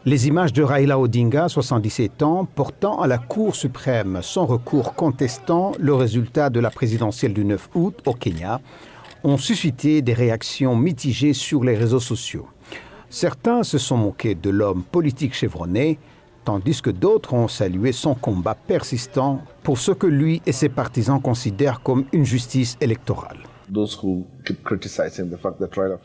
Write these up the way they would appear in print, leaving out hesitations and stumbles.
Les images de Raila Odinga, 77 ans, portant à la Cour suprême son recours contestant le résultat de la présidentielle du 9 août au Kenya, ont suscité des réactions mitigées sur les réseaux sociaux. Certains se sont moqués de l'homme politique chevronné, tandis que d'autres ont salué son combat persistant pour ce que lui et ses partisans considèrent comme une justice électorale.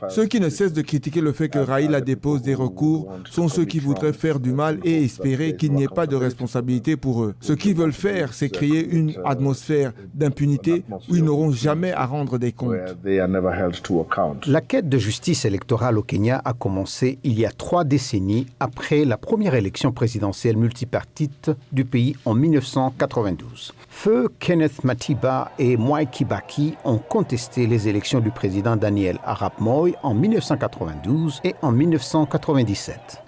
Ceux qui ne cessent de critiquer le fait que Raila dépose des recours sont ceux qui voudraient faire du mal et espérer qu'il n'y ait pas de responsabilité pour eux. Ce qu'ils veulent faire, c'est créer une atmosphère d'impunité où ils n'auront jamais à rendre des comptes. La quête de justice électorale au Kenya a commencé il y a 3 décennies après la première élection présidentielle multipartite du pays en 1992. Feu Kenneth Matiba et Mwai Kibaki ont contesté les élections du président Daniel Arap Moi en 1992 et en 1997.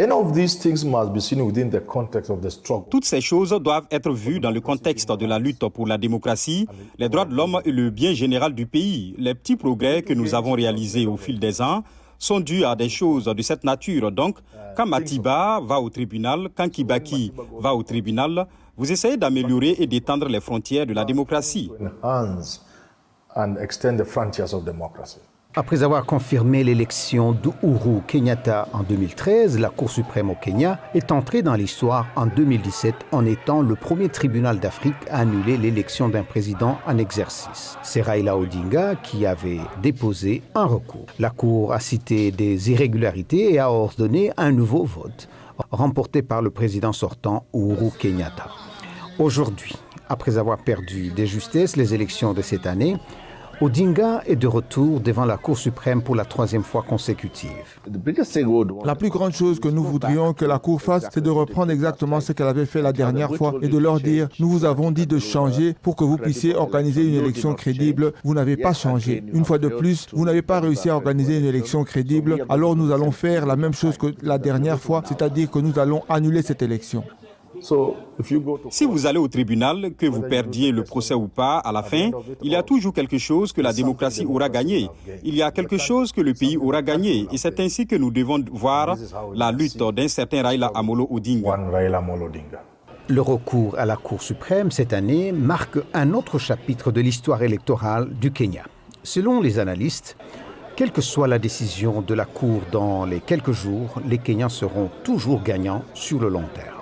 Toutes ces choses doivent être vues dans le contexte de la lutte pour la démocratie, les droits de l'homme et le bien général du pays. Les petits progrès que nous avons réalisés au fil des ans sont dus à des choses de cette nature. Donc, quand Matiba va au tribunal, quand Kibaki va au tribunal, vous essayez d'améliorer et d'étendre les frontières de la démocratie. Après avoir confirmé l'élection d'Ouhuru Kenyatta en 2013, la Cour suprême au Kenya est entrée dans l'histoire en 2017 en étant le premier tribunal d'Afrique à annuler l'élection d'un président en exercice. C'est Raila Odinga qui avait déposé un recours. La Cour a cité des irrégularités et a ordonné un nouveau vote, remporté par le président sortant Uhuru Kenyatta. Aujourd'hui, après avoir perdu de justesse les élections de cette année, Odinga est de retour devant la Cour suprême pour la 3e fois consécutive. La plus grande chose que nous voudrions que la Cour fasse, c'est de reprendre exactement ce qu'elle avait fait la dernière fois et de leur dire « Nous vous avons dit de changer pour que vous puissiez organiser une élection crédible. Vous n'avez pas changé. Une fois de plus, vous n'avez pas réussi à organiser une élection crédible. Alors nous allons faire la même chose que la dernière fois, c'est-à-dire que nous allons annuler cette élection. » Si vous allez au tribunal, que vous perdiez le procès ou pas, à la fin, il y a toujours quelque chose que la démocratie aura gagné. Il y a quelque chose que le pays aura gagné. Et c'est ainsi que nous devons voir la lutte d'un certain Raila Amolo Odinga. Le recours à la Cour suprême cette année marque un autre chapitre de l'histoire électorale du Kenya. Selon les analystes, quelle que soit la décision de la Cour dans les quelques jours, les Kenyans seront toujours gagnants sur le long terme.